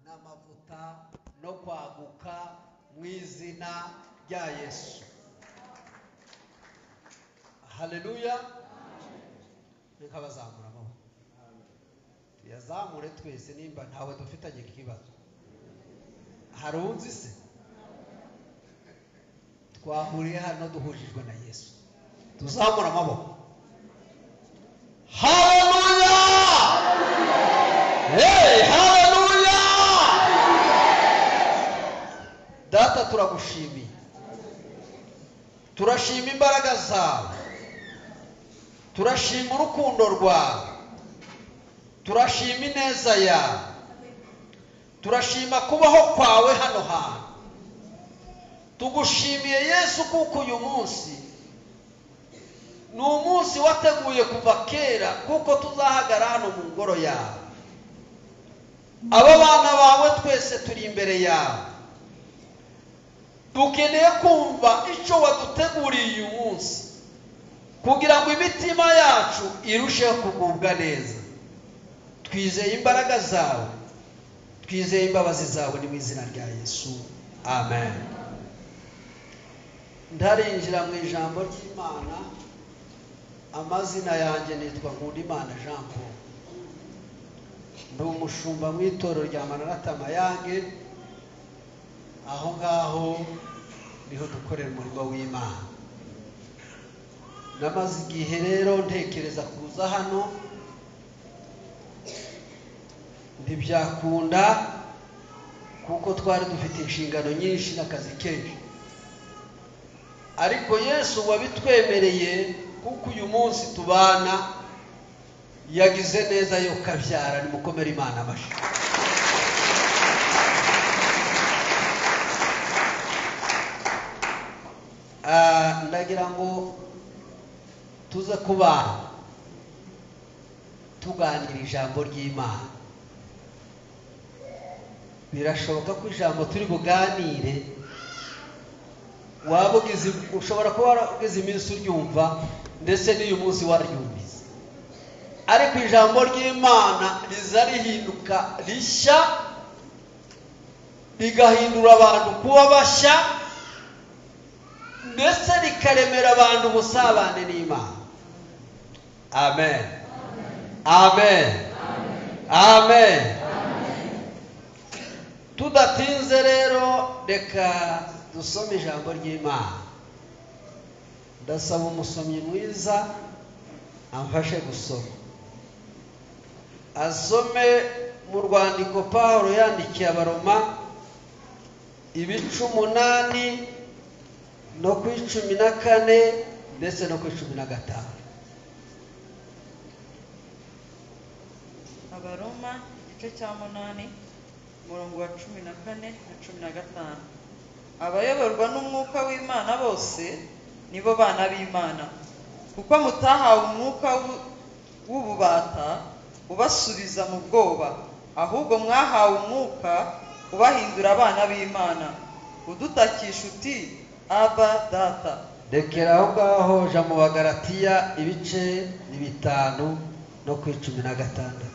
n'amavuta no kwaguka mu izina rya Yesu. Haleluya. Nkabazamura amaboko. Yazamure twese nimba ntawe dufitanye ikibazo. Harunzi se twahuriye hano duhujijwe na Yesu. Tuzamura amaboko. Haleluya. Hey, haleluya. Data turagushimiye. Turashima imbaraga zawe. Turashima urukundo rwawe. Turashima ineza yawe. Turashima kubaho kwawe hano hantu. Tugushimiye Yesu kuko uyu munsi ni umunsi wateguye kuva kera kuko tuzahagara hano mu ngoro yawe. Aba bana bawe twese turi imbere yawe. Dukeneye kumva icyo waduteguriye uyu munsi kugira ngo imitima yacu irusheho kugubwa neza. Twizeye imbaraga zawe, twizeye imbabazi zawe ni mu izina rya Yesu. Amen. Ndarinjira mu ijambo ry'Imana. Amazina yanjye nitwa Nkundimana Jean Paul. Ndi umushumba mu itorero rya Maranatha Mayange. Aho ngaho niho dukorera umurimo w'Imana. Namaze igihe rero ntekereza kuza hano, ntibyakunda kuko twari dufite inshingano nyinshi n'akazi kenshi. Ariko Yesu wabitwemereye kuko uyu munsi tubana yagize neza yo kabyara. Nimukomere Imana amashyi. Ndagira ngo tuze kubana tuganira ijambo ry'Imana. Birashoboka ko ijambo turi buganire wabugize ushobora kuba waragize iminsi uryumva ndetse n'uyu munsi waryumvise, ariko ijambo ry'Imana riza rihinduka rishya, rigahindura abantu kuba bashya, ndetse rikaremera abantu ubusabane n'Imana. Amen. Amen. Amen. Tudatinze rero reka dusome ijambo ry'Imana. Ndasaba umusomyi mwiza amfashe gusoma. Asome mu rwandiko Pawulo yandikiye Abaroma ibice 8 no ku 14 ndetse no ku 15. Abaroma igice cya 8 umurongo wa 14 na 15. Abayoborwa n'umwuka w'Imana bose nibo bana b'Imana, kuko mutahawe umwuka w'ububata ubasubiza mu bwoba, ahubwo mwahawe umwuka ubahindura abana b'Imana, udutakisha uti Aba Data. Rekera aho ngaho ja mu Bagalatiya ibice 5 no ku 16.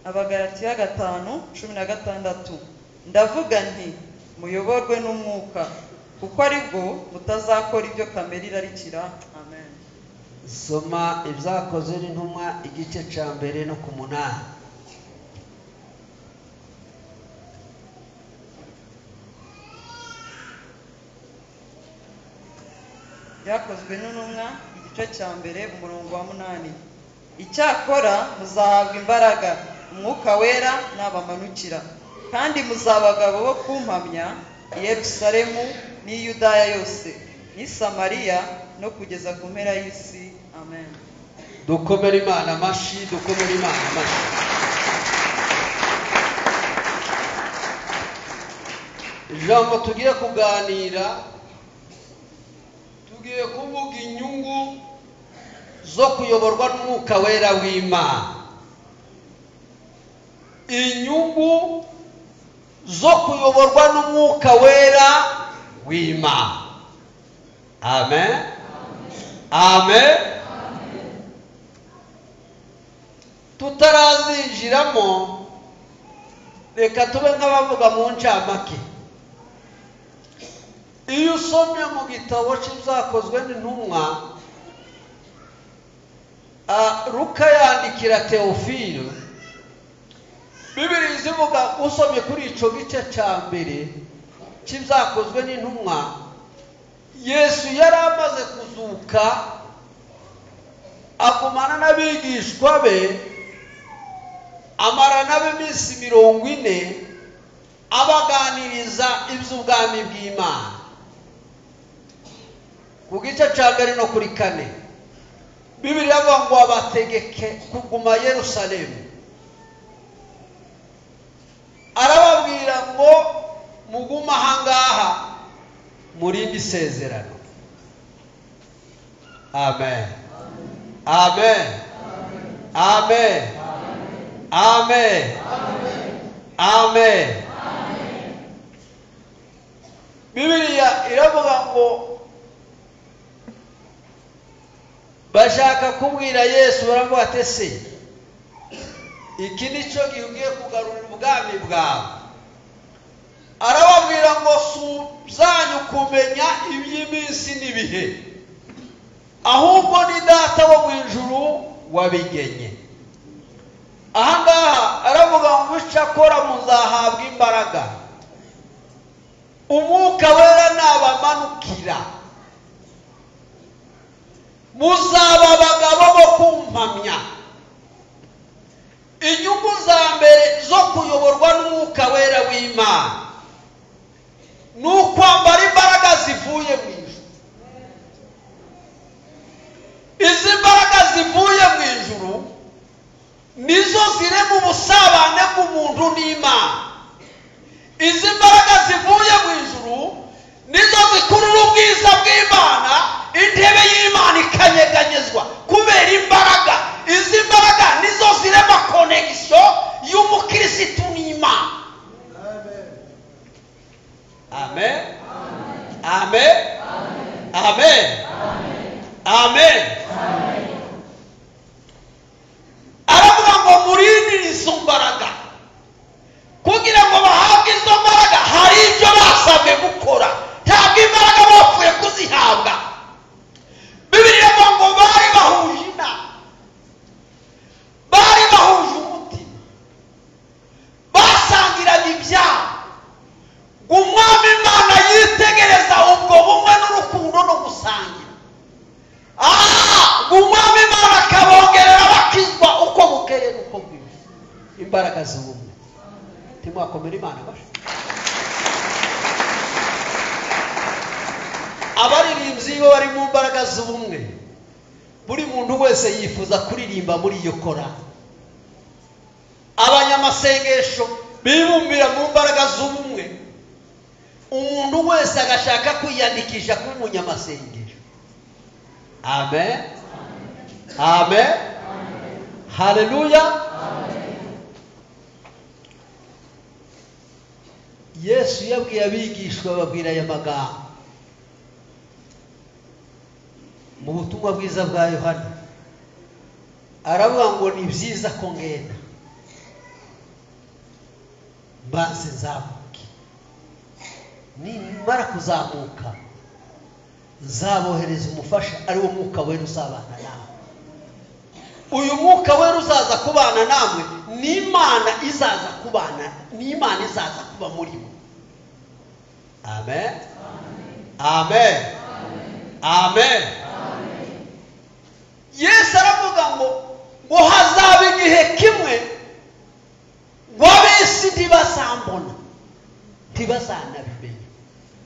Abagalatiya 5:16. Ndavuga nti muyoborwe n'umwuka, kuko aribwo mutazakora ibyo kamere irarikira. Amen. Soma ibyakozwe n'intumwa igice cya 1 no ku 8. Byakozwe n'intumwa igice cya 1 umurongo wa 8. Icyakora muzahabwa imbaraga umwuka wera nabamanukira, kandi muzabagabo bo kumpamya i Yerusalemu n'i Yudaya yose n'i Samariya no kugeza ku mpera y'isi. Amen. Dukomere Imana amashyi, dukomere Imana amashyi. Ijambo tugiye kuganira, tugiye kuvuga inyungu zo kuyoborwa n'umwuka wera w'Imana. Inyungu zo kuyoborwa n'umwuka wera w'Imana. Amen. Amen. tutarazinjiramo reka tube nk'abavuga mu ncamake. Iyo usomye mu gitabo cy'ibyakozwe n'intumwa, Luka yandikira Teofilo, Bibiliya ivuga usomye kuri ico gice cya mbere cy'ibyakozwe n'intumwa, Yesu yari amaze kuzuka agumana n'abigishwa be, amara nabo iminsi 40 abaganiriza iby'ubwami bw'Imana. Ku gice cya mbere no kuri 4 Bibiliya ivuga ngo abategeke kuguma Yerusalemu, arababwira ngo muguma ahangaha murindi isezerano. Amen. Amen. Amen. Amen. Amen. Bibiliya iravuga ngo bashaka kubwira Yesu, baravuga ati se iki nico gihugiye kugarura ubwami bwawe. Arababwira ngo suzanyu kumenya iby'iminsi n'ibihe, ahubwo ni data wo mu ijuru wabigenye. Ahangaha aravuga ngo icyakora muzahabwa imbaraga, umwuka wera nabamanukira, muzaba abagabo bo kumpamya. Inyungu za mbere zo kuyoborwa n'umwuka wera w'Imana ni ukwambara imbaraga zivuye mu ijuru. Izi mbaraga zivuye mu ijuru nizo zirema ubusabane bw'umuntu n'Imana. Izi mbaraga zivuye mu ijuru nizo zikurura ubwiza bw'Imana, intebe y'Imana ikanyeganyezwa kubera imbaraga. Izi mbaraga nizo zirema connection y'umukirisitu n'Imana. Amen. Amen. Amen. Amen. Aravuga ngo murindire izo mbaraga. Kugira ngo bahabwe izo mbaraga hari ibyo basabwe gukora, ntabwo imbaraga bapfuye kuzihabwa. Bibiliya ivuga ngo bari bahuje inama, bari bahuje umutima, basangiranye ibyabo. Umwami Imana yitegereza ubwo bumwe n'urukundo no gusangira. Umwami Imana akabongerera bakizwa uko bukeye n'uko bwije. Imbaraga z'ubumwe. Timwakomera Imana basha. Abaririmbyi bo bari mu mbaraga z'ubumwe. Buri muntu wese yifuza kuririmba muri iyo kora. Abanyamasengesho bibumbira mu mbaraga z'ubumwe. Umuntu wese agashaka kwiyandikisha kuba umunyamasengesho. Amen. Amen. Haleluya. Yesu yabwiye abigishwa, babwira aya magambo mu butumwa bwiza bwa Yohana. Aravuga ngo ni byiza ko ngenda mbanze nzamuke, nimara kuzamuka nzabohereza umufasha ari wo mwuka wera uzabana nawe. Uyu mwuka wera uzaza kubana namwe, n'Imana izaza kubana, n'Imana izaza kuba muri mwe. Amen. Amen. Amen. Yesu aravuga ngo hazaba igihe kimwe ngo ab'isi ntibazambona, ntibazanabimenya,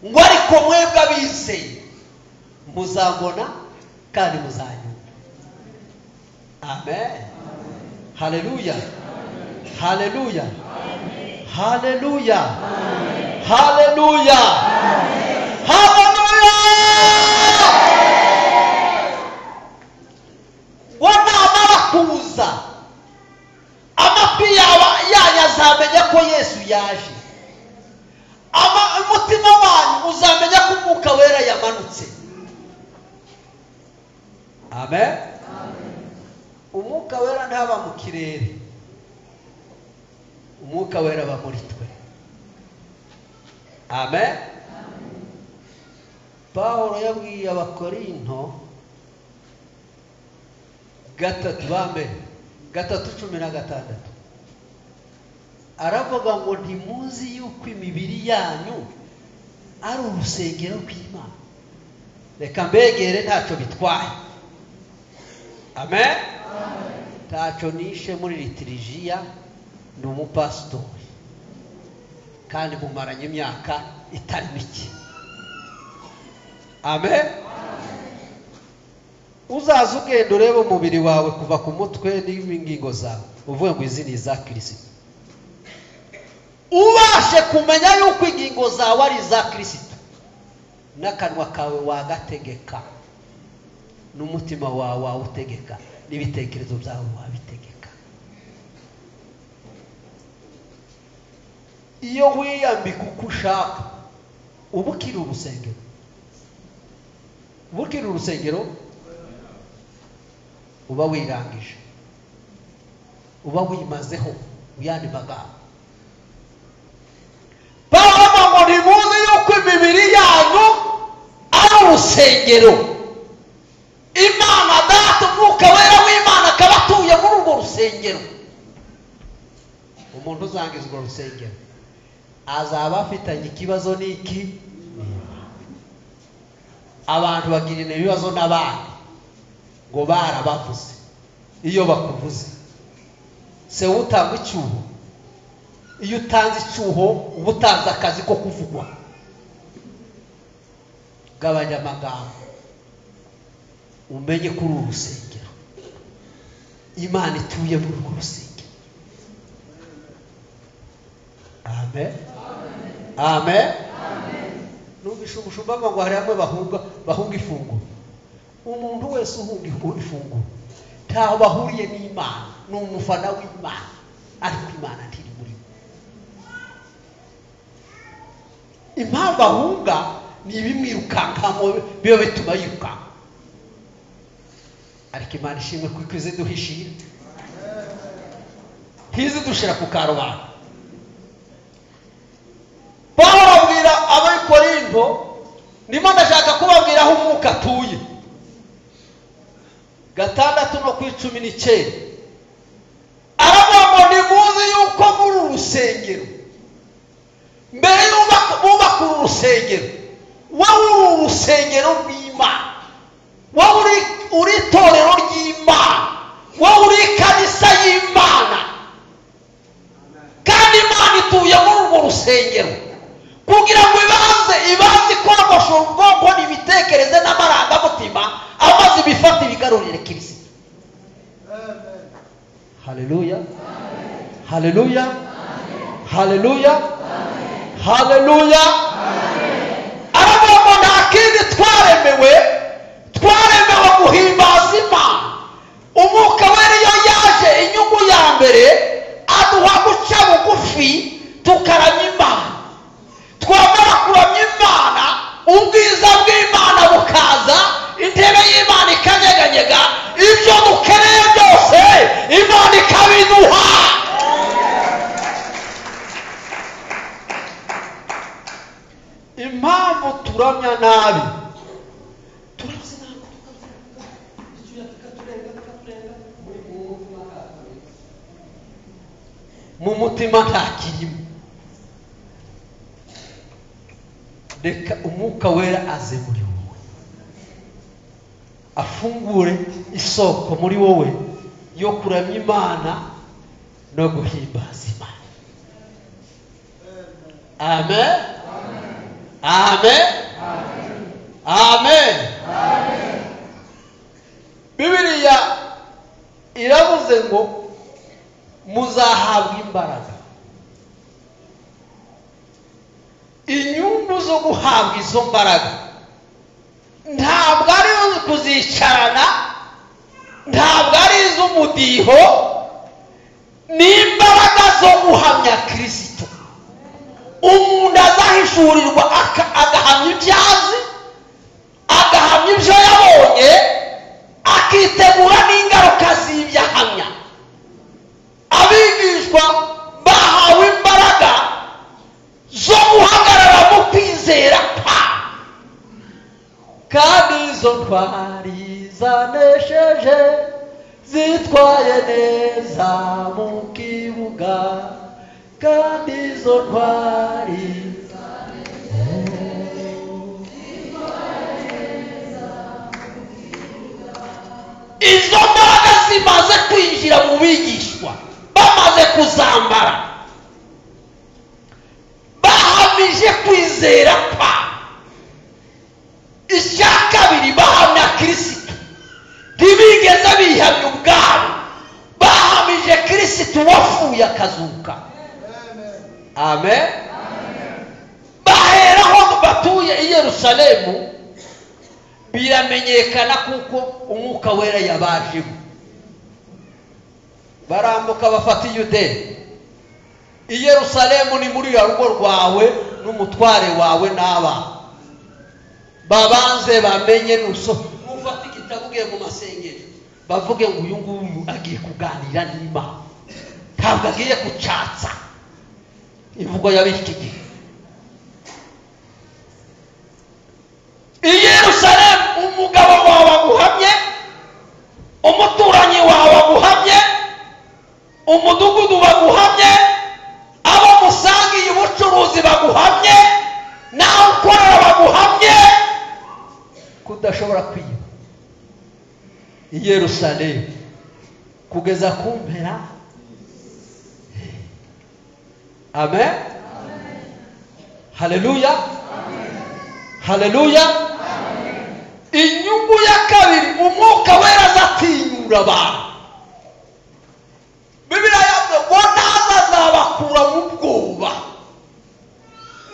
ngo ariko mwebwe abizeye muzambona kandi muzanyumva. Amen. Haleluya. Haleluya. Haleluya. Haleluya. Haleluya. Wanamara kuza amapi yazamenya ko Yesu yaje. Umutima wanyu uzamenya ko umwuka wera yamanutse. Amen. Umwuka umwuka wera ntaba mu kirere, umwuka wera aba muri twe. Amen. Pawulo yabwiye abakorinto 3:16 aravuga ngo ntimuzi yuko imibiri yanyu ari urusengero rw'Imana. Reka mbegere ntacyo bitwaye. Amen. Ntacyo nishe muri litirijiya, ni umupasitori kandi mumaranye imyaka itari mike. Amen. Uzaza ugenda ureba umubiri wawe kuva ku mutwe n'ingingo zawe, uvuge ngo izi ni za Kristo. Ubashe kumenya yuko ingingo zawe ari za Kristo, n'akanwa kawe wagategeka, n'umutima wawe wawutegeka, n'ibitekerezo byawe wabitegeka. Iyo wiyambika uko ushaka, uba ukiri urusengero. Uba ukiri urusengero, uba wirangije, uba wimazeho uyandi magambo. Pawulo ngo ntimuzi yuko imibiri yanyu ari urusengero. Imana Data, umwuka wera w'Imana akaba atuye muri urwo rusengero. Umuntu uzangiza urwo rusengero azaba afitanye ikibazo n'iki? Abantu bagirana ibibazo n'abandi ngo barabavuze. Iyo bakuvuze se utanga icyuho. Iyo utanze icyuho uba utanze akazi ko kuvugwa. Gabanya amagambo, umenye kuri uru rusengero Imana ituye muri urwo rusengero. Amen. Amen. Nubisha umushumba ngo hari amwe bahunga ifunguro. Umuntu wese uhunga ifunguro ntaho bahuriye n'Imana, ni umufana w'Imana, ariko Imana ntiri muri we. Impamvu ahunga ni ibimwirukankamo biyo bituma yirukanka, ariko Imana ishimwe kuko izi duhishira, hizi dushira ku karubanda. Pawulo abwira abakorinto, ndimo ndashaka kubabwira aho umwuka atuye. 6:19 aravuga ngo ntimuzi yuko muri urusengero. Mbere y'ubaka urusengero, wowe uri urusengero rw'Imana, wowe uri itorero ry'Imana, wowe uri kanisa y'Imana, kandi Imana ituye muri urwo rusengero kugira ngo ibanze ikogosha ubwonko n'ibitekereze n'amarangamutima, amaze ibifata ibigarurire Kristo. Haleluya. Haleluya. Haleluya. Haleluya. Aravuga ngo nta kindi twaremewe guhimbaza Imana. Umwuka wera iyo yaje, inyungu ya mbere aduha guca bugufi tukaramya Imana. Twamara kuramya Imana, ubwiza bw'Imana bukaza, intebe y'Imana ikanyeganyega, ibyo dukeneye byose Imana ikabiduha. Impamvu turamya nabi, mu mutima nta kirimo. Reka umwuka wera aze muri wowe, afungure isoko muri wowe yo kuramya Imana no guhimbaza Imana. Amen. Amen. Amen. Bibiliya iravuze ngo muzahabwa imbaraga. Inyungu zo guhabwa izo mbaraga ntabwo ari kuzicarana, ntabwo ari iz'umudiho, ni imbaraga zo guhamya Kristo. Umuntu azahishurirwa agahamya ibyo azi, agahamya ibyo yabonye, akitegura n'ingaruka z'ibyo ahamya. ntwari zanesheje zitwaye neza mu kibuga kandi izo ntwari izo mbaraga zimaze kwinjira mu bigishwa bamaze kuzambara bahamije kwizera kwa icya kabiri bahamya Kristo ntibigeze bihamya ubwabo bahamije Kristo wafuye akazuka amen baheraho batuye i Yerusalemu biramenyekana kuko umwuka wera yabajemo barambuka bafata Yudeya i Yerusalemu ni muri rugo rwawe n'umutware wawe n'abana babanze bamenye nufata igitabo ugiye mu masengero bavuge ngo uyu nguyu agiye kuganira n'Imana ntabwo agiye kucatsa imvugo y'abiki gihe i Yerusalemu umugabo wawe aguhamye umuturanyi wawe aguhamye umudugudu baguhamye abo musangiye ubucuruzi baguhamye nawe ukorera baguhamye kudashobora kwiba i Yerusalemu kugeza ku mpera amen haleluya haleluya inyungu ya kabiri umwuka wera azatinyura abantu Bibiliya yavuze ngo ntazabakura mu bwoba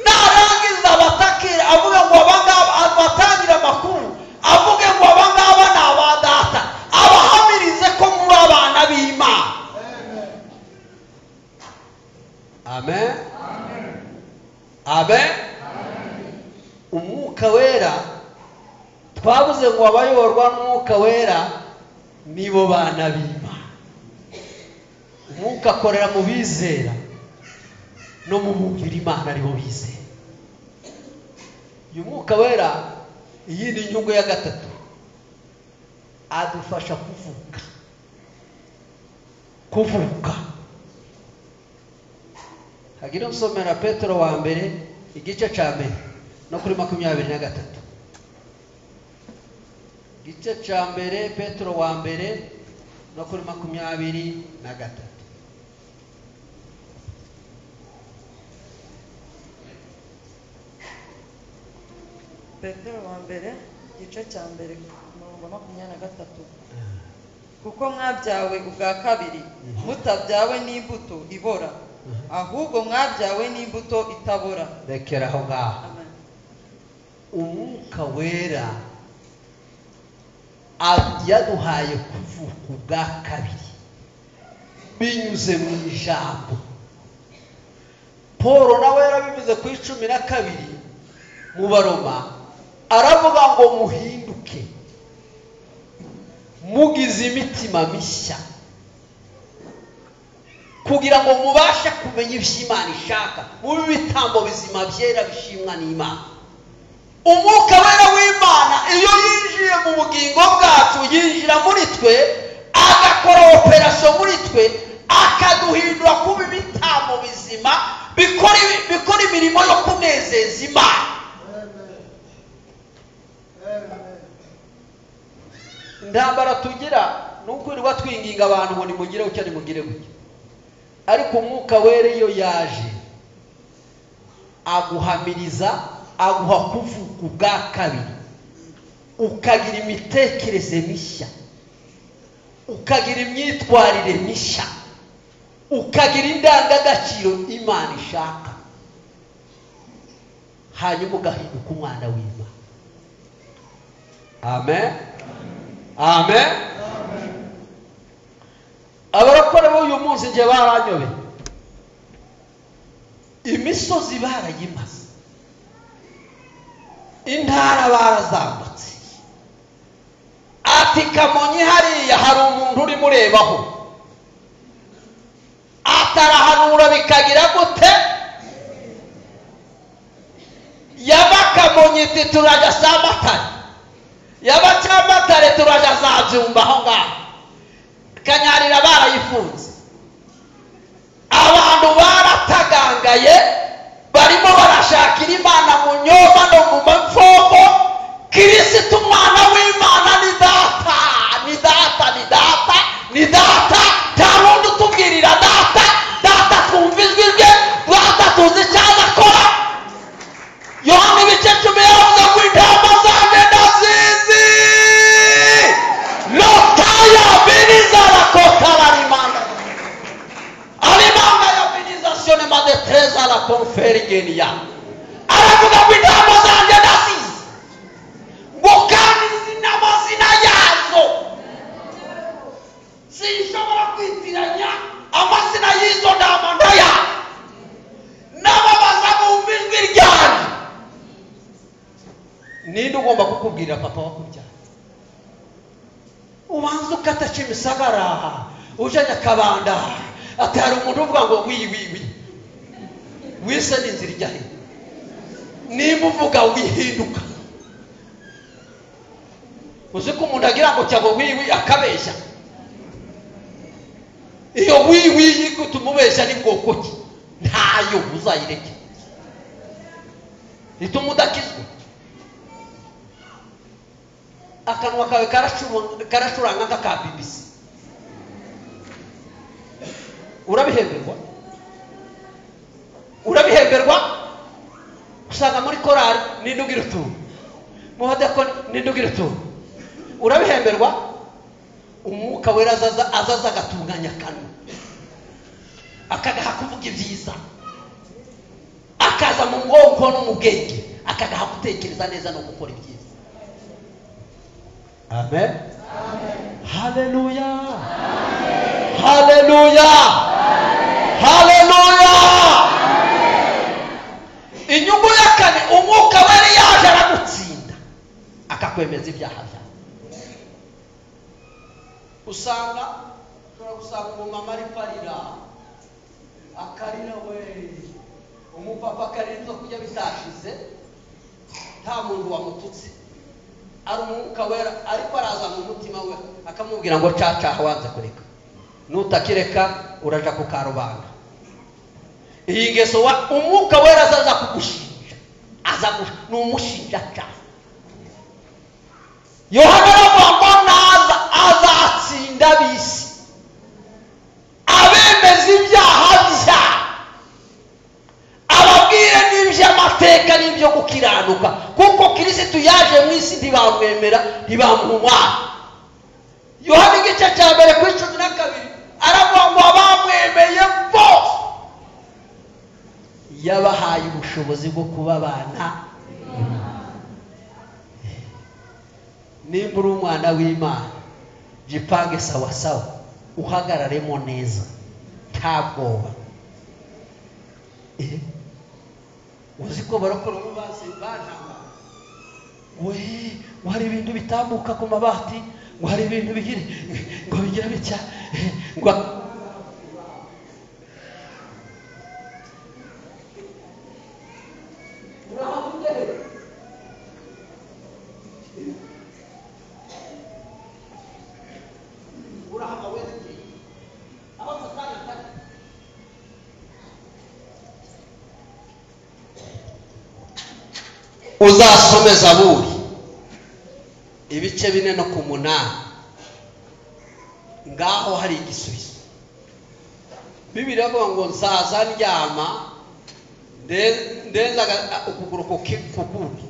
narangiza batakira avuga ngo abangaba abatangira amakuru avuge ngo abangaba ni abadata abahamirize ko muri abana b'Imana amen amen umwuka wera twabuze ngo abayoborwa n'umwuka wera nibo bana b'Imana umwuka akorera mu bizera no mu bumvira Imana aribo bizera uyu mwuka wera iyindi nyungu ya gatatu adufasha kuvuka hagira nsomera Petero wa mbere igice ca mbere no kuri 23 igice ca mbere Petero wa mbere no kuri 23 Petero wa mbere igice cya mbere 23 kuko mwabyawe ubwa kabiri mutabyawe n'imbuto ibora ahubwo mwabyawe n'imbuto itabora rekeraho ngaho umwuka wera yaduhaye kuvuka ubwa kabiri binyuze mu ijambo Paul nawe yarabivuze ku 12 mu Baroma aravuga ngo muhinduke mugize imitima mishya kugira ngo mubashe kumenya ibyo Imana ishaka mu bitambo bizima byera bishimwa n'Imana umwuka wera w'Imana iyo yinjiye mu bugingo bwacu yinjira muri twe agakora operation muri twe akaduhindura kuba ibitambo bizima bikora imirimo yo kunezeza Imana ndambara tugira n'ukwirirwa twinginga abantu ngo nimugire ucyo nimugire gutyo ariko umwuka wera iyo yaje aguhamiriza aguha kuvuka ubwa kabiri ukagira imitekerereze mishya ukagira imyitwarire mishya ukagira indangagaciro Imana ishaka hanyuma ugahinduka umwana w'Imana amen amen abarakora bo uyu munsi nje baranyobe imisozi barayimaze intara barazambutse ati Kamonyi hariya hari umuntu uri murebaho atarahanura bikagira gute yaba Kamonyi turajya Samatari y'Abacyamatare turaja zabyumba aho ngaho Kanyarira barayifunze abantu baratagangaye barimo barashakira Imana mu nyoma no mu mapfombo Kristo umwana w'Imana ni data ni data ni data ni data tarundi tubwirira data data twumvizwe rye data tuzi cyane akora Yohana ibice 10 yavuga ngo intama zanjye ndazizi lotaya beniza la kota barimana alimana ya benizasione madetreza la conferigenia aravuga ngo intama zanjye ndazizi ngo kandi zina amazina yazo sinshobora kwitiranya amazina y'izo ntama ntoya n'ababaza bumva ijwi ryanjye ninde ugomba kukubwira papa wakubyara ubanza ukata Kimisagara uje Nyakabanda ati hari umuntu uvuga ngo wi wise n'inzira ijya he niba uvuga wihinduka uzi ko umuntu agira ngo cyangwa wi akabeshya iyo wi kutumubeshya ni bwoko ki ntayo uzayireke nitumudakizwe akanwa kawe karashuranga nk'aka BBC urabihemberwa usanga muri korari n'indugira utuntu mu badakoni n'indugira utuntu urabihemberwa umwuka wera azaza agatunganya akanwa akagaha kuvuga ibyiza akaza mu bwonko no mu bwenge akagaha gutekereza neza no gukora ibyiza Amen. Hallelujah. Hallelujah. Hallelujah. Inyungu ya kane umwuka wari yaje aragutsinda akakwemeza ibyaha byawe usanga umumama ari parira akarira we umupapa akarinzo kujya bitashize nta muntu wamututse ari umwuka wera ariko araza mu mutima we akamubwira ngo cacaha wanze kureka nutakireka uraja ku karubanda iyi ngeso wa umwuka wera azaza kugushinja n'umushinja cyane Yohana aravuga naza azatsinda bisi abemeza ibyaha bya ababwire n'iby'amateka n'ibyo gukiranuka kuko Kristo yaje mu isi ntibamwemera ntibamumwa Yohana igice cya mbere kuri 12 aravuga ngo abamwemeye bose yabahaye ubushobozi bwo kuba abana nimba uri umwana w'Imana jipange sawa sawa uhagararemo neza ntabwoba uzi ko barakora ububazi bajanga we hari ibintu bitambuka ku mabati ngo hari ibintu bigire ngo bigira bitya ngo uzasome Zaburi ibice 4 no ku 8 ngaho hari igisubizo Bibiliya avuga ngo nzaza ndyama ndenza ukuguru kukundi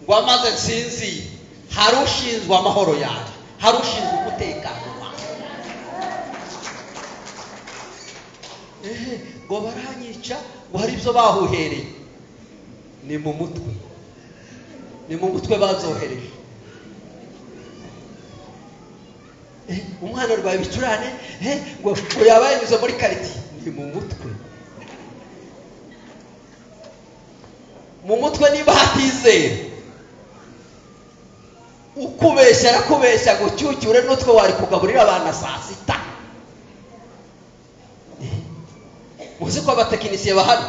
ngo amaze nsinzi hari ushinzwe amahoro yaje hari ushinzwe umutekano ngo baranyica ngo hari ibyo bahuhereye ni mu mutwe bazohereje umwana rwaye bicurane ngo yabaye nyuze muri kariti ni mu mutwe niba hatizera ukubeshya arakubeshya ngo cyucyure n'utwe wari kugaburira abana saa sita muzi ko abatekinisiye bahari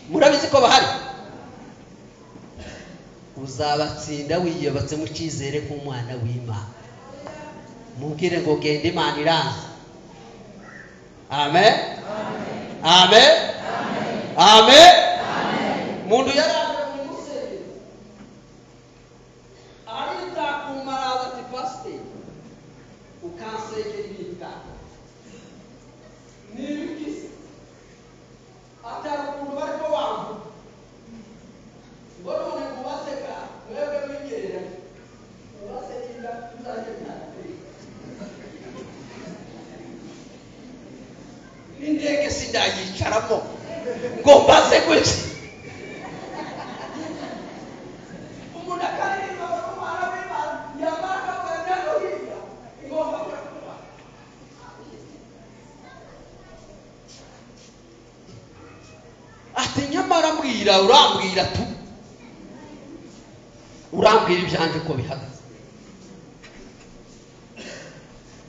murabizi ko bahari uzabatsinda wiyobatse mu cyizere nk'umwana w'Imana. Mubwire ngo genda Imana iranze. Amen. Amen. Amen. Mundu yarambira mu musenge ari takumara ati pastor ukansengera ibintu ni bikisi atari umuntu bariko wangu ngoro ne kubaseka mwebwe mwigerera ubaseka tuzagenda indege sindayicaramo ngo mbaze gutya umuntu akaririmba umwana w'Imana yamara kugenda no hirya ngomba kurakora ati nyamara mbwira urambwira tu urambwira ibyanje ko bihagaze.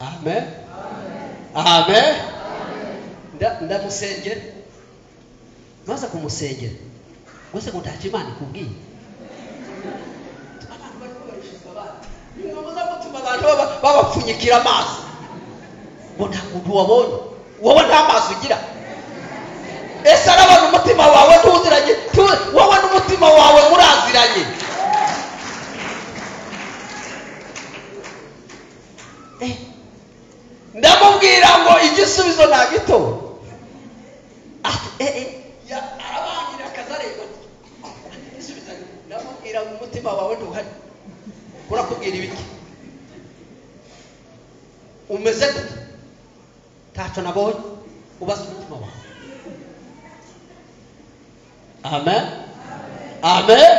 Amen. Amen. Ndamusengera maze kumusengera gose ngo ndaje Imana ikubwiye abantu bari kubarishiza abandi niyo muza gutuma abantu babapfunyikira amazi ngo nta muntu wabonye wowe nta mazi ugira. Ese arabona umutima wawe ntuziranye wowe n'umutima wawe muraziranye. Ndamubwira ngo igisubizo nta gito arabangira akazareba igisubizo. Ndamubwira ngo umutima wawe ntuhari urakubwira ibiki umeze gute ntacyo nabonye ubaza umutima wawe. Amen. Amen.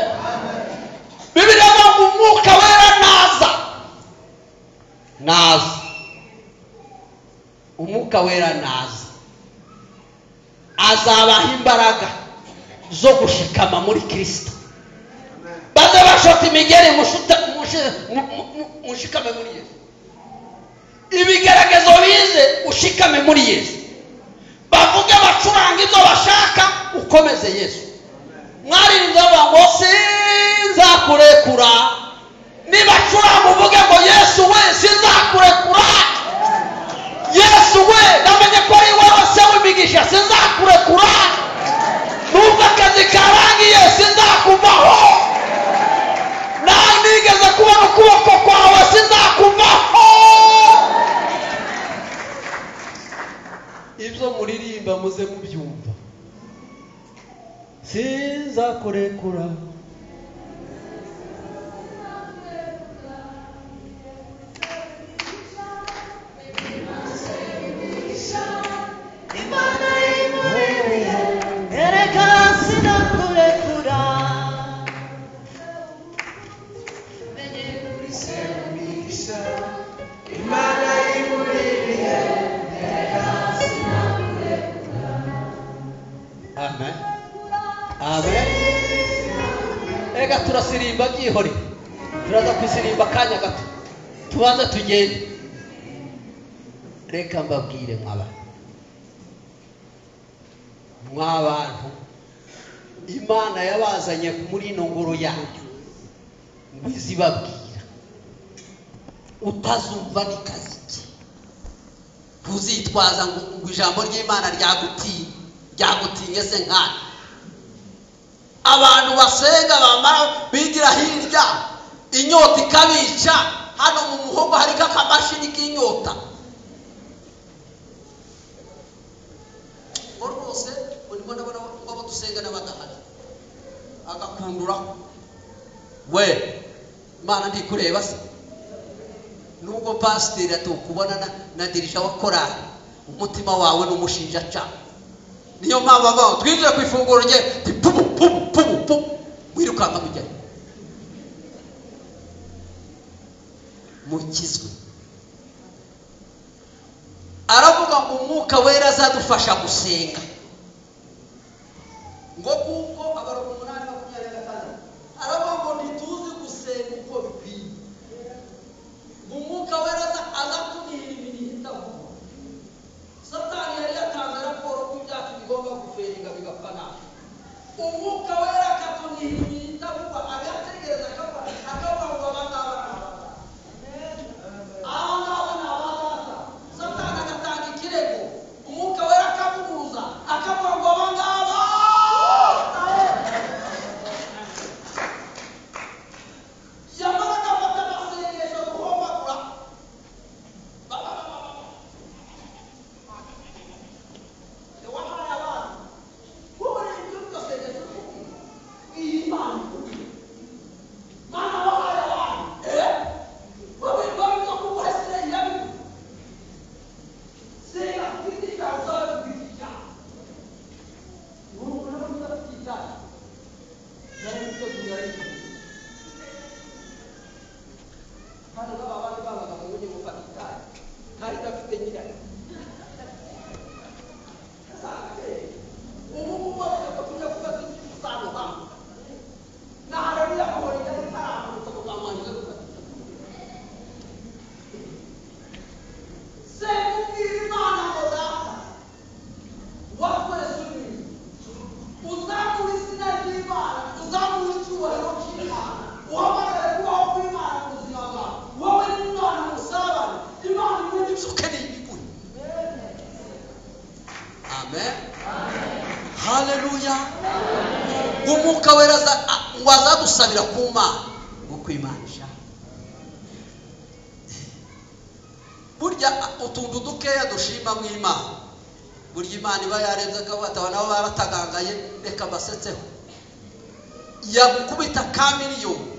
Bibiliya ngo umwuka wera naza umwuka wera naza azabaha imbaraga zo gushikama muri Kristo. Baze bashota imigeri mushikame muri Yesu. Ibigeragezo bize ushikame muri Yesu. Bavuge bacuranga ibyo bashaka ukomeze Yesu. Mwaririmba ngo sinzakurekura. Nibacuranga uvuge ngo Yesu we sinzakurekura. Yesu we namenye ko ari wowe se w'imigisha sinzakurekura. Nubwo akazi karangiye sinzakuvaho. Nigeze kubona ukuboko kwawe sinzakuvaho. Ibyo muririmba muze mubyumva. Sinzakurekura. Amen. Amen. Ega turasirimba byihore. Turaza kwisirimba kanya gato. Tubanza tugende. Reka mbabwire mw'abantu Imana yabazanye muri ino ngoro yanyu bizibabwira utazumva nikaziki tuzitwaza ngo ijambo ry'Imana ryagutinye se nkana. Abantu basenga bamara bigira hirya inyota ikabica. Hano mu muhogo hari kakamashini k'inyota rwose urimo nabona ngo dusenga n'abadahari agakundura we Imana ndikureba se nubwo pasiteri atukubona na dirija wa korali umutima wawe n'umushinja cyane. Niyo mpamvu ngo twinjire ku ifunguro rye pupu wirukanka mujyayo mukizwe. Aravuga ngo umwuka wera azadufasha gusenga ngo kuko abarongo 8:25 aravuga ngo ntituzi gusenga uko bikwiye. Umwuka wera azatubwira ibintu bitavuga. Satani yari yatanze raporo ko ibyacu bigomba guferinga bigapfa nabi. Umwuka wera akatubwira ibintu bitavuga agategereza amen. Haleluya. Umwuka wera wazadusabira ku Mana ngo kwimanisha. Burya utuntu dukeya dushima mu Imana. Burya Imana iba yarebye akavuga nabo baratagangaye reka basetseho. Yagukubita kamiliyoni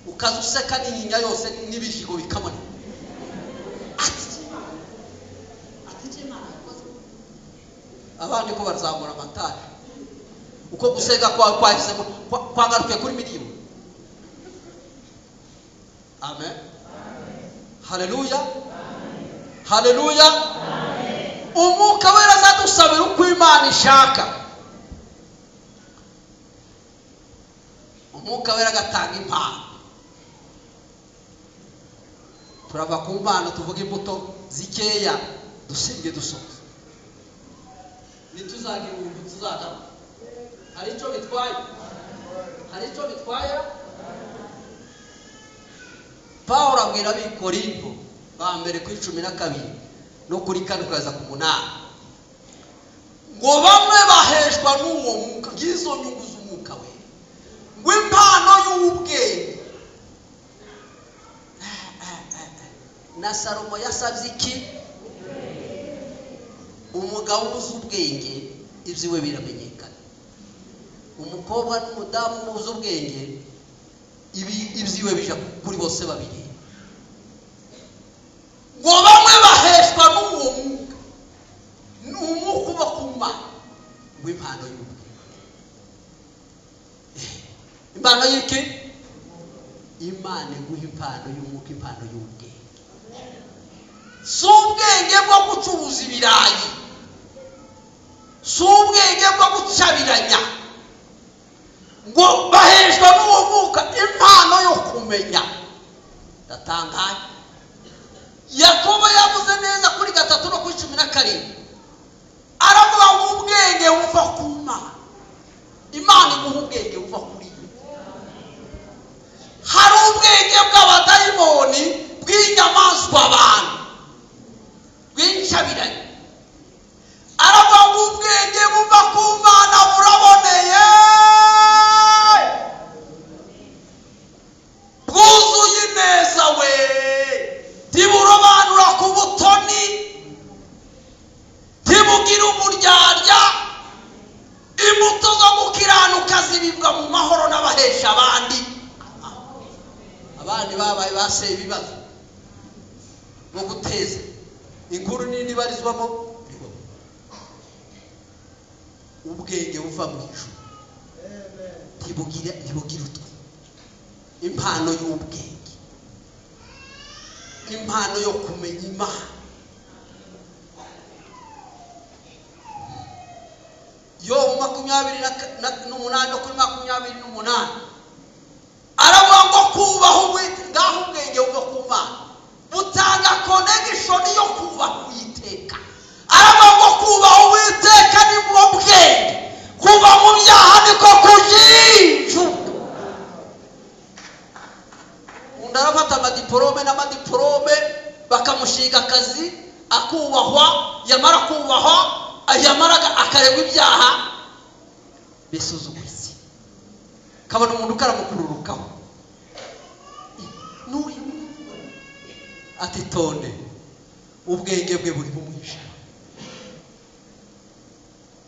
ukazuseka n'inyinya yose n'ibishigo bikamona. Abandi ko barazamura amatari uko gusega kwagize kwagaruke kuri miliyoni. Amen. Haleluya. Haleluya. Umwuka wera azadusabira uko Imana ishaka. Umwuka wera agatanga impano. Turava ku mpano tuvuga imbuto zikeya dusenge dusoza. Nituzagira ubuntu tuzagama. Hari icyo bitwaye? Hari icyo bitwaye? Paulo abwira ab'Ikorinto ba mbere ku 12 no kuri 4 kaza ku 8 ngo bamwe baheshwa n'uwo mwuka gizo nyungu z'umwuka we ngo impano y'ubwenge. Na Salomo yasabye iki? Umugabo uzi ubwenge ibyiwe biramenyekana. Umukobwa n'umudamu uzi ubwenge ibyiwe bija kuri bose babiri. Ngo bamwe baheshwa n'uwo mwuka n'umwuka uba ku Mana w'impano y'ubwenge. Impano y'iki? Imana iguha impano y'umwuka, impano y'ubwenge. Si ubwenge bwo gucuruza ibirayi, si ubwenge bwo gucabiranya. Ngo baheshwa n'uwo mwuka impano yo kumenya. Ndatangaye. Yakobo yavuze neza kuri 3 no kuri 12 aravuga ngo ubwenge buva ku Mana. Imana iguha ubwenge buva kuri yo. Hari ubwenge bw'abadayimoni bw'inyamaswa abantu bw'incabiranye. Aravuga ngo ubwenge buva ku Mana buraboneye bwuzuye neza we tiburobanura ku butoni tibugira uburyarya. Imbuto zo gukiranuka zibibwa mu mahoro n'abahesha abandi. Abandi babaye baseye ibibazo no guteza inkuru nini barizwamo. Ubwenge buva mu ijuru tibugira utwe. Impano y'ubwenge, impano yo kumenya Imana. Yobu 28 no kuri 28 aravuga ngo kubaho ngaho ubwenge buva ku Mana butanga connection yo kubaho Uwiteka. Aravuga ngo kubaho Uwiteka ni bwo bwenge, kuba mu byaha niko kujijuka. Undarafata amadiplome n'amadiplome bakamushinga akazi akubahwa, yamara kubahwa yamaraga akaregwa ibyaha bisuzuguritse. Kabona umuntu karamukururukaho n'uyu ati tonde ubwenge bwe buri mu mwijima.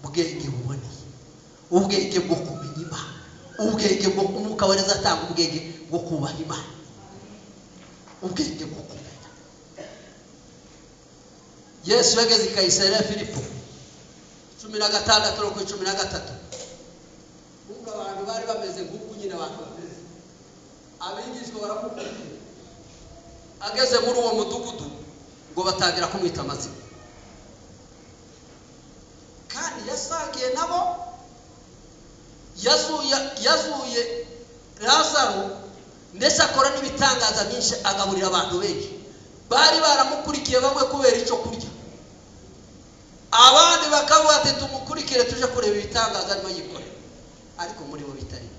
Ubwenge buboneye, ubwenge bwo kumenya Imana, ubwenge bwo umwuka wera azatanga ubwenge bwo kubaha Imana, ubwenge bwo kumenya. Yesu yageze i Kayisariya Filipo 16 no kuri 13. Ubwo abantu bari bameze nk'uko nyine abantu bameze. Abigishwa baramukurikiye. Ageze muri uwo mudugudu ngo batangira kumwita amazina. Kandi yasagiye nabo, yazuye Lazaro ndetse akora n'ibitangaza byinshi agaburira abantu benshi. Bari baramukurikiye bamwe kubera icyo kurya, abandi bakavuga ati tumukurikire tuje kureba ibitangaza arimo yikorera. Ariko muri bo bitari.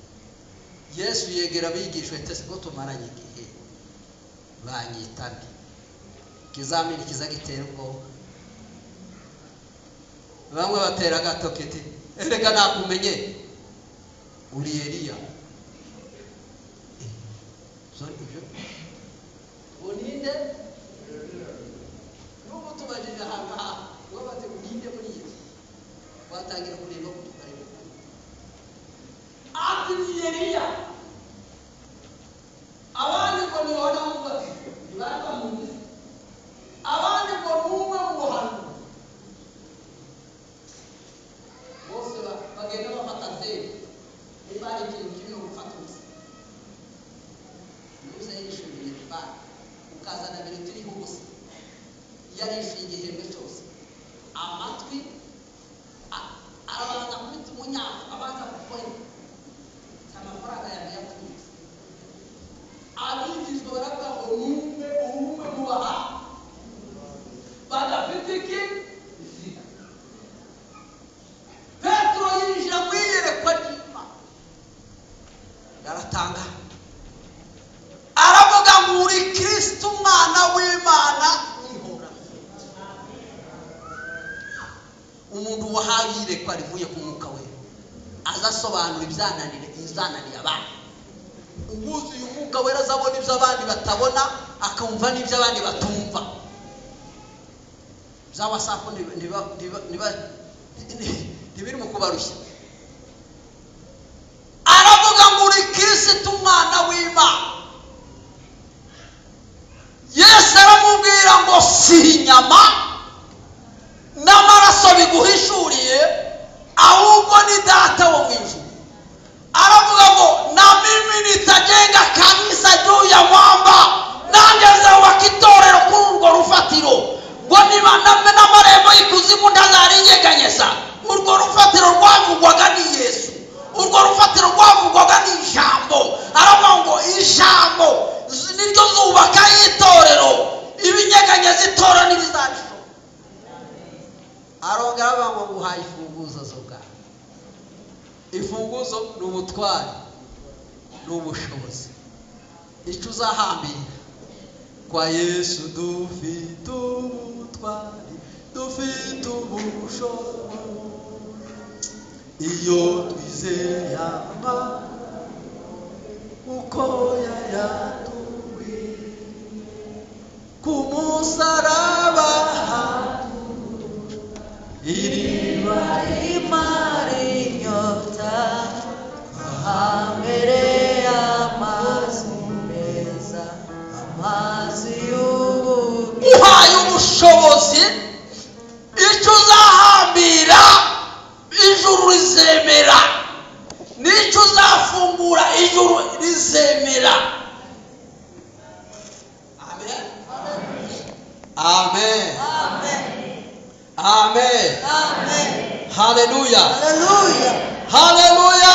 Yesu yegera abigishwa ati ngo tumaranye igihe banyitane kizamini kizagitera ubwo bamwe batera gatoketi erega nakumenye uri Eliya uninde n'ubu tubajije hanga wabate uninde muri Yesu watangira kureba kutukareba ati ni Eliya abandi ngo ni wana mubati ibanga mungu abandi ngo numwe muhano bose bagenda bafata zero ibari ikintu kimwe gufata ubusa nuze yishimiye ibari ukazana ibintu turi ubusa yarishiye igihembwe cyose amatwi arabanza kubita umunyafu abanza kukwenda amafaranga yawe yatwitse abigizwe baravuga ngo numwe umwe mubaha badafite iki Petro yinjira mu iyerekwa ry'Imana yaratanga aravuga ngo uri Kristo umwana w'Imana ihora umuntu wahawe iyerekwa rivuye ku mwuka we azasobanura izananiye abantu ubuzuye umwuka wera azabona ibyo abandi batabona akumva n'ibyo abandi batumva za WhatsApp ntibiri mu kubarushya aravuga ngo uri Kristo umwana w'Imana Yesu aramubwira ngo si inyama n'amaraso biguhishuriye ahubwo ni data wo mu ijuru aravuga ngo na mimi nitajenga kanisa juu ya mwamba nangeze wakitorero kuri urwo rufatiro ngo niba n'amarembo y'ikuzimu ntazarinyeganyeza urwo rufatiro rwavugwaga ni Yesu urwo rufatiro rwavugwaga ni ijambo aravuga ngo ijambo niryo zubaka itorero ibinyeganyeza itorero n'ibizarishyo arongera aravuga ngo nguhaye imfunguzo z'ubwami imfunguzo ni ubutwari n'ubushobozi icyo uzahambira kwa Yesu dufite ubutwari dufite ubushobozi iyo twizeye uko yayatubwiye ku musaraba iriba rimara inyota ahambere amazi meza amazi y'ubugingo uhaye ubushobozi icyo uzahambira ijuru rizemera n'icyo uzafungura ijuru rizemera amen amen amen amen amen haleluya haleluya haleluya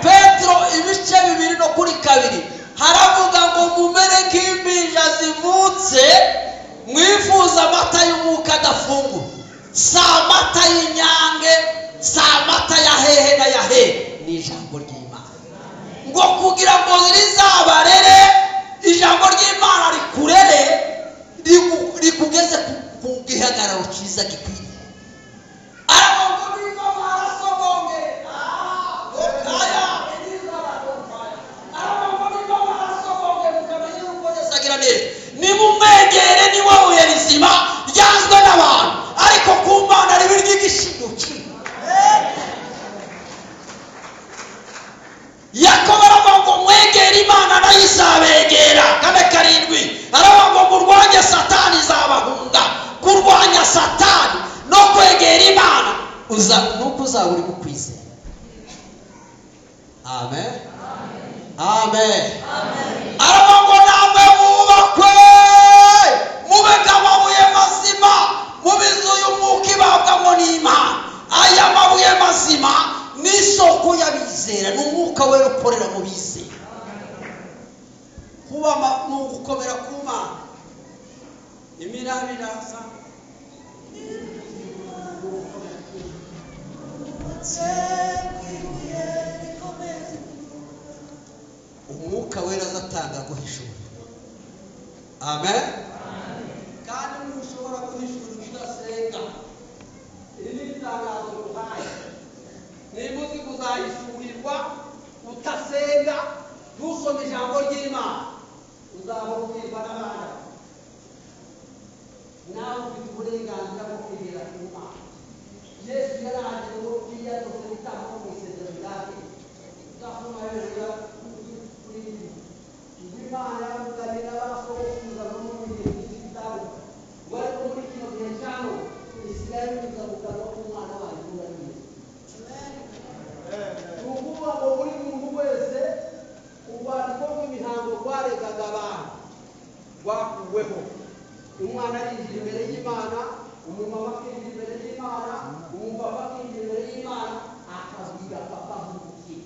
Petro ibice 2:2 haravuga ngo mumere nk'imbinja zivutse mwifuza amata y'umwuka adafungura sa amata y'inyange sa amata ya hehe na ya hehe ni ijambo ry'Imana ngo kugira ngo rizabarere ijambo ry'Imana rikurere rikugeze ku gihagararo cyiza gikwiriye aravuga ngo niba barasobonge okaya aravuga ngo niba barasobonge mukamenya uko yasagira neza nimumwegere ni wowe rizima ryanzwe n'abantu ariko ku Mana ribi ry'igishiduki Yakobo aravuga ngo mwegere Imana nayo izabegera kabe 7 aravuga ngo kurwanya Satani izabahunga kurwanya Satani no kwegera Imana nuko uzaburi mukwizera amen amen amen aravuga ngo namwe mubakwe mubeka amabuye mazima mubizu y'umwuka ibabwamo n'Imana aya mabuye mazima n'isoko y'abizera n'umwuka we ukorera mu bizera kuba gukomera ku Mana imirabiraza umwuka wera azatanga guhishura amen kandi mushobora guhishura udasenga ufite uburenganzira bwo kwegera ku Mana. Yesu yaraje ngo yiyadose bitamo mu isezerano ryake uzasoma hejuru kuri Imana yamuganye n'abasokuruza no mu bihe by'ibitabo wari muri kino gihe cyano Isirayeli bizamukanwa k'umwana wayo urabizi. Ukuvuga ngo buri muntu wese urwandiko rw'imihango rwaregaga abantu rwakuweho. Umwana arinjira imbere y'Imana, umumama akinjira imbere y'Imana, umupapa akinjira imbere y'Imana akabwira papa nk'uki.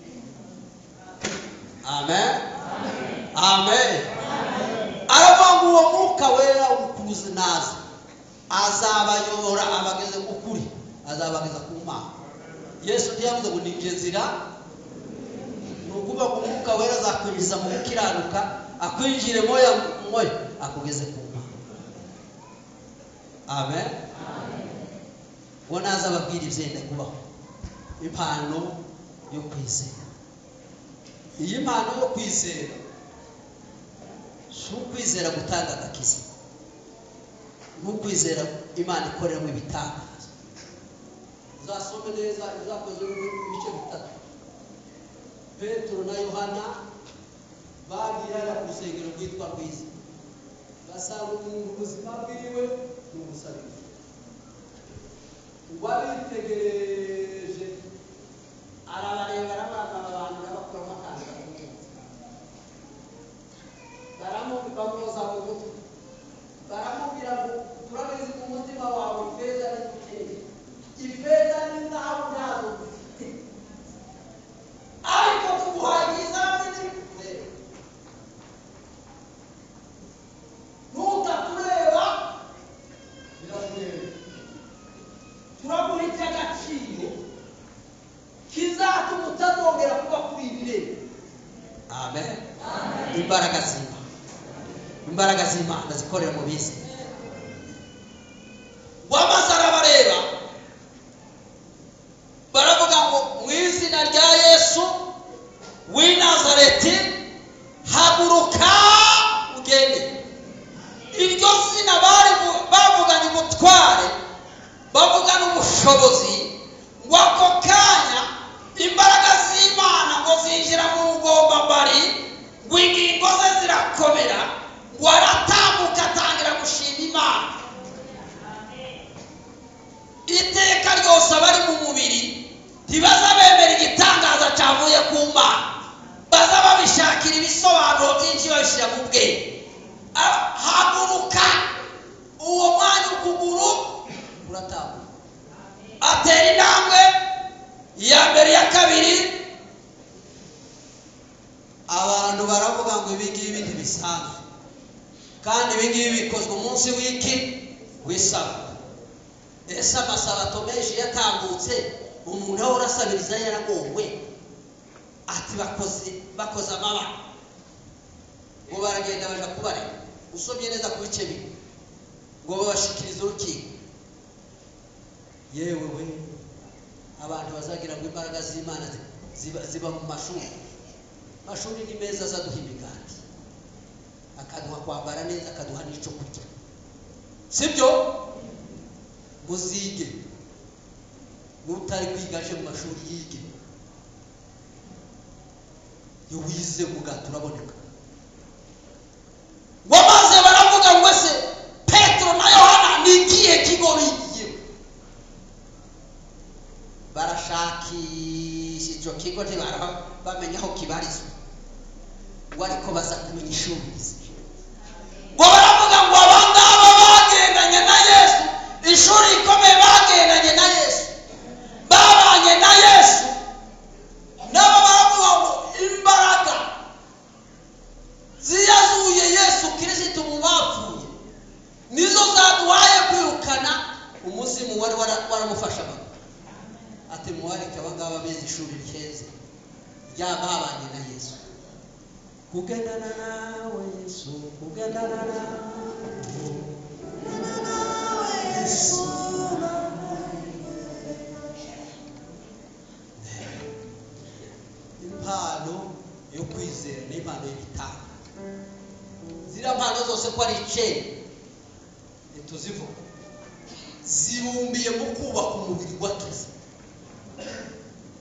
Amen. Amen. Aravuga uwo Mwuka Wera ukuze naza azabayobora abageze ku kuri, azabageza ku Mana. Yesu ntiyavuze ngo ninje nzira, nukuba ku Mwuka Wera azakwinjiza mu gukiranuka, akwinjire moya akugeze ku Mana. Amen. Wona azababwira ivyenda kubaho impano yo kwizera. Iyi mpano yo kwizera si ukwizera gutanga agakiza, n'ukwizera Imana ikoreramo ibitangaza. Uzasome neza izakoze ibice bitatu. Petero na Yohana bagira ku rusengero rwitwa Rwiza, basanga umuntu ubuzima bwiwe n'ubusabirizi. Wabitegereje arabareba arabaga abantu n'abakora amakanda baramubaza mu mutwe, baramubwira ngo turabizi ku mutima wawe ifeza n'igikeri, ifeza n'izahabu ntazo dufite, ariko tuguhaye ikizamini nutatureba birakureba, turaguha icy'agaciro kizatuma utazongera kuba kuri ibireba. Amen. Imbaraga z'Imana zikorera mu bizi. Wamaze arabareba baravuga ngo mu izina rya Yesu w'i Nazareti haguruka ugende. Iryo zina bavuganye umutware, bavugana ubushobozi, ngo ako kanya imbaraga z'Imana ngo zinjira mu rugombambari, ngo ingingo ze zirakomera, ngo aratambuka atangira gushima Imana. Iteka ryose abari mu mubiri ntibaza bemera igitangaza cyavuye ku Mana, baza babishakira ibisobanuro byinshi babishyira mu bwenge. Haguruka, uwo mwanya ukuguru uratambuka, atera intambwe iya mbere ya kabiri. Abantu baravuga ngo ibi ngibi ntibisanzwe, kandi ibi ngibi bikozwe umunsi w'iki w'Isabato. Ese amasabato menshi yatambutse umuntu aho urasabiriza yaragowe, ati bakoze amabara ngo baragenda baja kubareka. Usomye neza ku bice bibi ngo babashikirize urukiko. Yewe we, abantu bazagira ngo imbaraga z'Imana ziba mu mashuri. Mashuri ni meza, azaduha imigati, akaduha kwambara neza, akaduha n'icyo kurya, sibyo? Muzige, n'utari kwigaje mu mashuri yige. Iyo wize umugati uraboneka. Wamaze baravuga ngo se Petero na Yohana ni ikihe kigo bigiye? Barashakisha icyo kigo bamenya aho kibarizwa, wariko baza kumenya ishuri. Ngo baravuga ngo abangaba bagendanye na Yesu, ishuri rikomeye bagendanye na Yesu, babanye na Yesu, nabo baravuga ngo imbaraga ziyazuye Yesu Kristo mu bapfuye nizo zaduhaye kwirukana umuzimu wari waramufasha. Ati muwareke abangaba beze ishuri ryeze ryababanye na Yesu. Kugendana nawe Yesu, kugendana nawe Yesu. Impano yo kwizera ni impano y'ibitanga. Zira mpano zose ko ari icenda ntituzivuga. zibumbiye mu kubaka umubiri wa Kristo.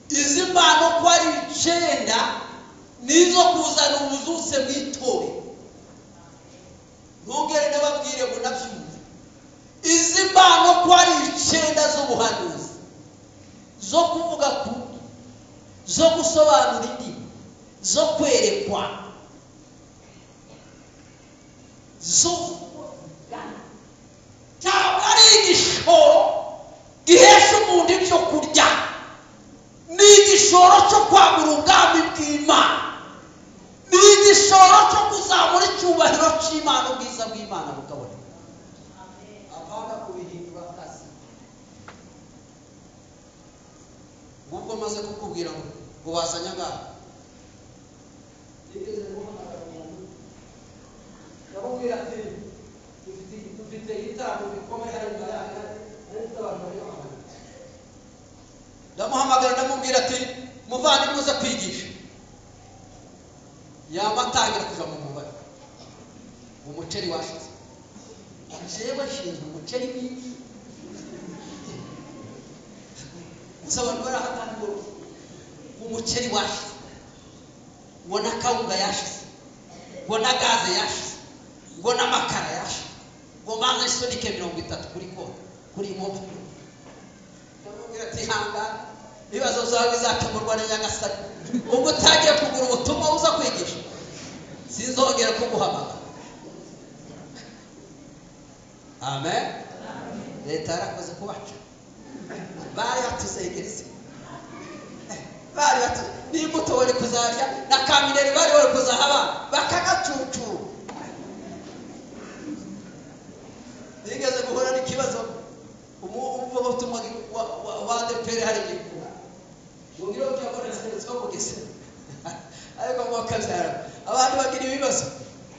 Izi mpano ko ari 9 nizo kuzana ubuzutse bw'itore. Ntugere nababwire ngo nabyumve. Izi mpano ko ari 9 z'ubuhanuzi, zo kuvuga ku, zo gusobanura indimi, zo kwerekwa, zo cyangwa ari igishoro gihesha umuntu ibyo kurya, ni igishoro cyo kwagura ubwami bw'Imana, ni igishoro cyo kuzamura icyubahiro cy'Imana, ubwiza bw'Imana bukaboneka. Apana kubihindura akazi. Ubwo maze kukubwira ngo wazanya ngaho ndamubwira ati dufite igitambo gikomeye hari imbaraga ariko abantu bari bahamagara. Ndamuhamagara ndamubwira ati muvandimwe uza kwigisha. Yamatangira kuva mu mubare umuceri washize. Jewe shinzwe umuceri n'iki usaba ndwara hatani ngo umuceri washize, ubona kawunga yashize, ubona gaze yashize, ubona amakara yashize, ngo manze sonike 30 kuri konti kuri moto. Ndamubwira ati hanga ibibazo zawe bizakemurwa na Nyagasani. Ubwo utagiye kugura ubutumwa uza kwigisha sinzongera kuguhamagara. Amen. Leta yarakoze kubaca. Bari batuzegereze. Bari batu n'imbuto wari kuzarya na kamineri bari kuzahaba bakagacucu. Nigeze guhora n'ikibazo umuvuga ubutumwa wa DPR hari igikura. Ngiro cyakora nse kugese. Ariko ngo akabyara abantu bagira ibibazo.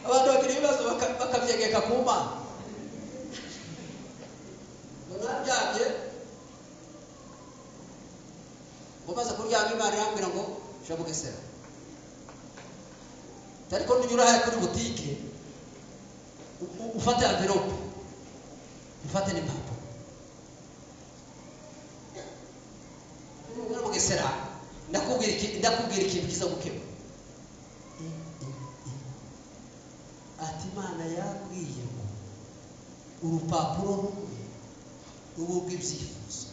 Abantu bagira ibibazo bakabyegeka ku Mana. Narabyabye umaze kuryama Imana irambwira ngo shabugesera. Tariko ninyura haya kuri butike ufate envelope, ufate n'impapuro. Bugesera ndakubwira ikintu kiza gukema. Ati Imana yabwiye ngo urupapuro rumwe ubwo ibyifuzo.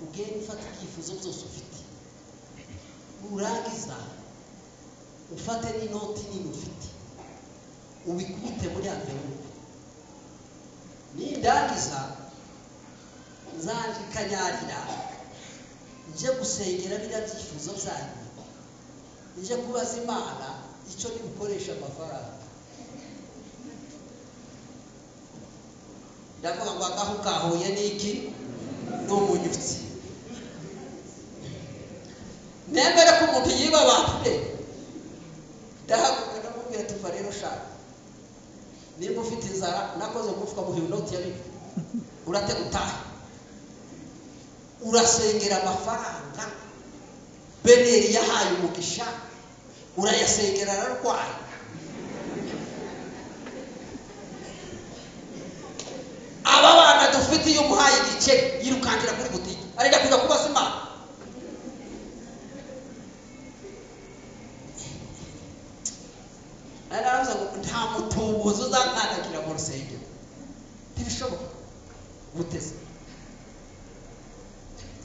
Ugenda ufata ibyifuzo byose ufite, urangiza ufate n'inoti nini ufite ubikubite muri envelope. Nindangiza nzandikanyarira nje gusengera bira byifuzo byanyu, nje kubaza Imana icyo ni gukoresha amafaranga. Ndavuga ngo agahu kahuye n'iki n'umunyutsi. Nemere ko umuntu yiba abantu de. Ndahaguruka ndamubwira tuva rero shaka. Nimba ufite inzara nakoze umufuka mu inoti ya 2. Urate gutaha. Urasengera amafaranga. Beneri yahaye umugisha. Urayasengera ararwaye. Aba bana dufite iyo muhaye igice yirukangira kuri butike arenda kuja kubaza Imana. Araza ngo nta mutubuzo uzankandagira mu rusengero. Ntibishoboka. Guteze.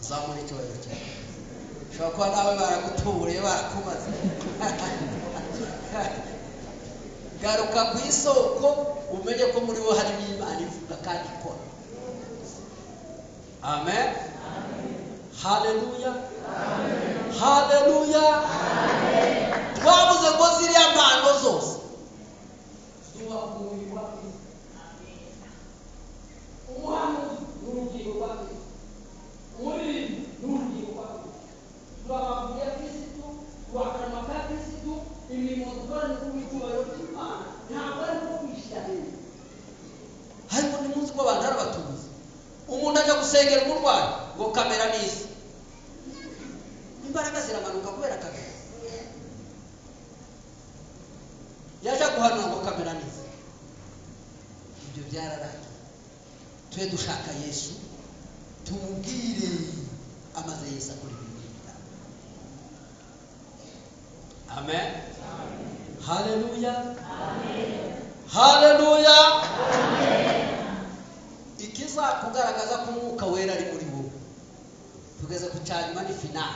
Zamura icyubahiro cyawe. Shaka kwa nawe baragutuburiye barakumaze. Garuka ku isoko umenye ko muri bo harimo Imana ivuga kandi ikora. Amen. Hallelujah. Hallelujah. Twabuze ngo ziriya mpano zose zuba kumirwa. Umuhanuzi n'urugingo rwa Kristo, umuririmbyi n'urugingo rwa Kristo, turabavuye Kristo, turakarama ka Kristo, imirimo dukora ni kubicyubahiro cy'Imana, ntabwo ari ko kwishyira hejuru. Ariko ni munsi ko abantu ari abatubuzi. Umuntu ajya gusengera umurwayi ngo kamera n'izi, imbaraga ziramanuka kubera kamera. Yaje guhanura ngo kamera n'izi. Ibyo byararangiye. twe dushaka Yesu tumubwire amaze Yesu akora ibintu. Amen. Haleluya. Amen. Haleluya. Amen. Ikiza kugaragaza ko Umwuka Wera ari muri wowe tugeze ku cyanyuma ni final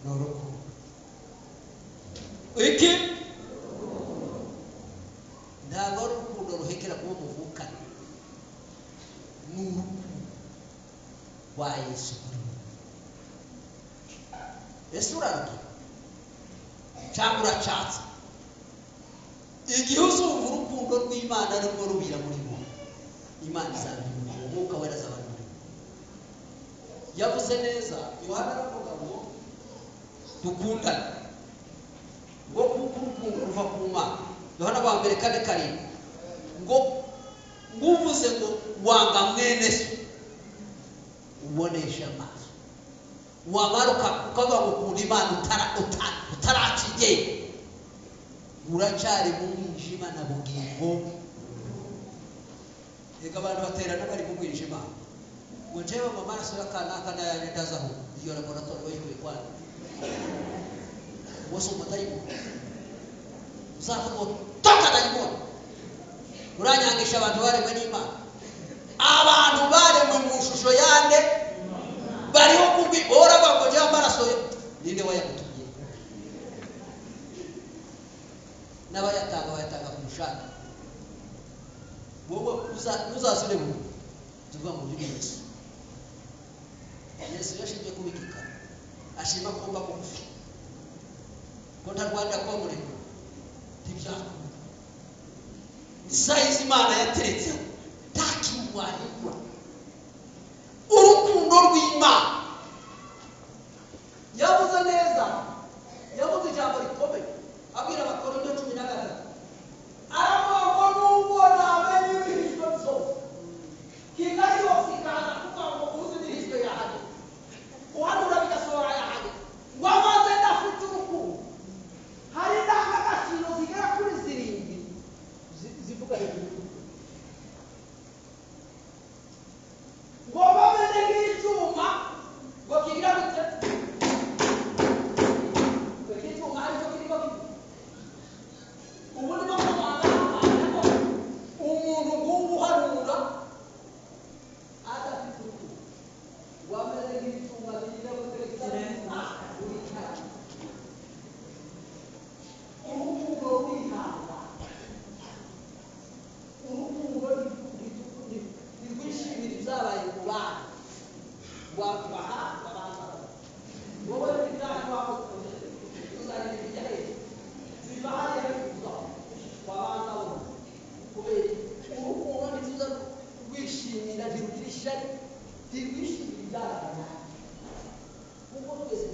n'urukundo. Iki ntabwo ari urukundo ruhekera kuba muvukana, ni urukundo rwa Yesu muri wowe. Yesu urarugira cyangwa uracatse. Igihe uzumva urukundo rw'Imana rurimo rubira muri wowe, Imana izabimenya, Umwuka Wera azaba muri wowe. Yavuze neza Yohana aravuga ngo dukundane, ngo kuko urukundo ruva ku Mana. Yohana wa mbere 4:7 ngo nguvuze ngo wanga mwene so ubonesha amaso, wamaruka ukavuga ngo ukunda Imana utarakigera, uracyari mu mwijima na bugingo. Ega abantu baterana bari mu mwijima ngo njyewe mu maraso y'akanaka n'ayandi ndazaho iyo laboratoire bayikuye kwana wose umutayimo uzavuga toka dayimoni. Uranyangisha abantu baremwe n'Imana, abantu baremwe mu shusho yande bariho kubi ora bakoje amaraso ninde wayagutumye n'abayatanga kumushaka wowe uzazire mu tuva mu Yesu. Yesu yashimye kubikika, ashima kuba mufi ko ntarwanda ko muri tibyako size Imana yateretse takiwahirwa urukundo rw'Imana. Yavuze neza, yavuze ijambo rikomeye abwira Abakorinto 13 aravuga ngo nubwo namenye ibihishwe byose kigali yose ikaza kuvuga ngo uzi ibihishwe yahaje uhanura bigasohora yahaje ngo amaze ndafite urukundo. Hari indangagaciro zigera kuri 7 zivuga hejuru ngo bamene nk'icyuma ngo kigira gute icyuma aricyo kirimo ubu ni ko umuntu ngubu uhanura adafite urukundo wameze nk'icyuma kigira gute urukundo rw'Imana, urukundo rwishimira ibyabaye ku bana wakubaha babanza wowe n'ibyaha wakoze uzareba ibijyahe ziva hariya bikuza wabanza wowe kubera urukundo ntizuza rwishimira ntirugira ishyari ntirwishimira ibyabaye kuko twese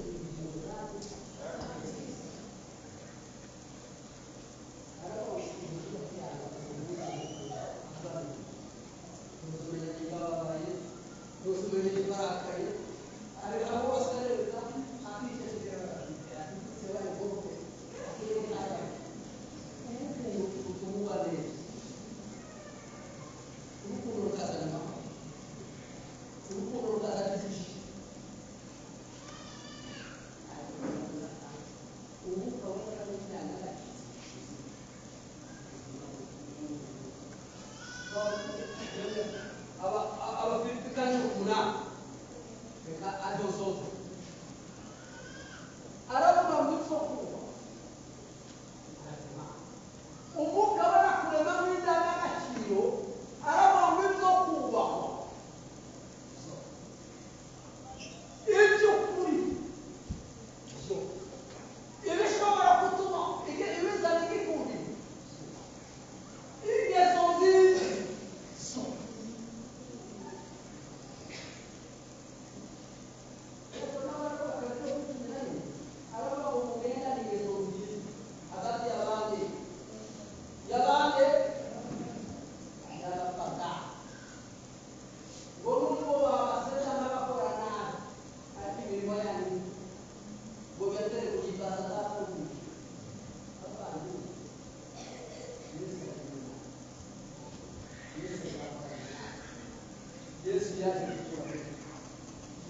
yaje kutura,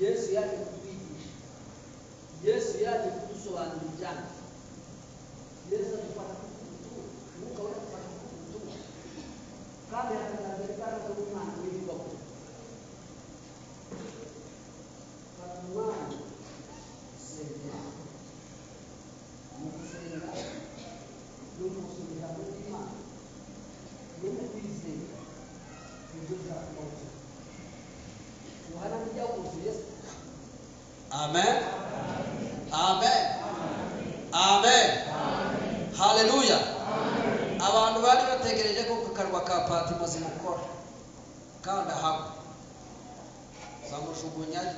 Yesu yaje kutwigisha, Yesu yaje kudusobanurira ibyanditswe, Yesu adufasha kudutura, Umwuka wera adufasha kudutura, kandi hakagaragara imbaraga z'Umwana w'ivugabutumwa. Umwana usengera, mu gusenga no mu gusubira mu Imana no mu kwizera ibyo byakubaka Yohana ntijya wuzuye. Amen, amen, amen, haleluya. Abantu bari bategereje ko kukarwa ka Patimo zimukora kandi ahabwa zamushugunyayo,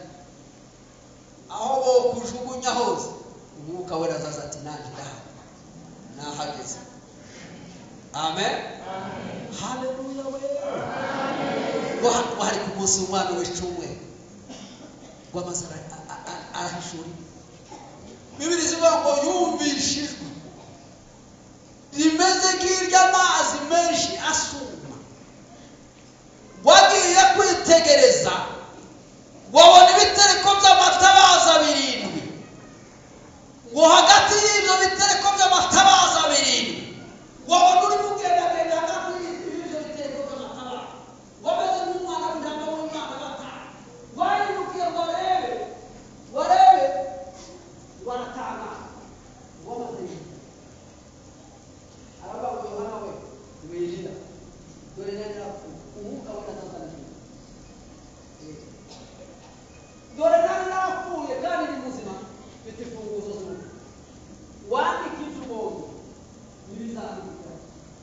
aho bo kujugunya hose Umwuka wera azaza ati nanjye nahageze. Amen, haleluya we. Wahari ku munsi w'umwana w'icumwe w'amaze arahishuri, Bibiri zivuga ngo yumvishijwe rimeze nk'iry'amazi menshi asuma, wagiye kwitegereza wabona ibitereko by'amatabaza 7, ngo hagati y'ibyo bitereko by'amatabaza 7 wabona uri kugendagenda hagati y'ibyo bitereko by'amatabaza, wameze nk'umwana w'intama w'Imana gatanu, wayirukiye ngo warebe waratanga wamaze aravuga ngo Yohana we wirira, dore nari Umwuka wera azazana, dore nari napfuye kandi ni muzima, mfite imfunguzo z'urupfu, wandika ibyo ubonye n'ibizandika,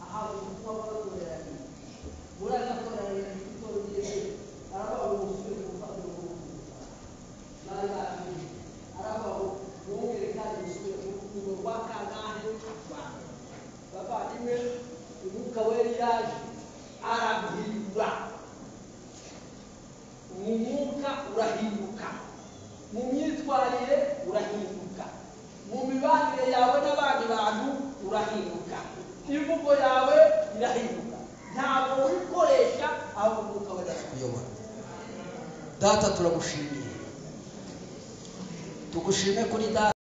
ahawe ubutumwa bw'abatorera yagiye muri aya matorero y'itoro ry'Yesu, aravuga ngo musubire ku rufatiro rw'urukundo, nari bagiye aravuga ngo mwongere kandi musubire ku rukundo rwa kangahe rwanyu. Bavandimwe, Umwuka wera yaje araguhindura, mu mwuka urahinduka, mu myitwarire urahinduka, mu mibanire yawe n'abandi bantu urahinduka, imvugo yawe irahinduka, ntabwo wikoresha ahubwo Umwuka wera arakuyobora. Data turagushimiye, tugushime kuri data.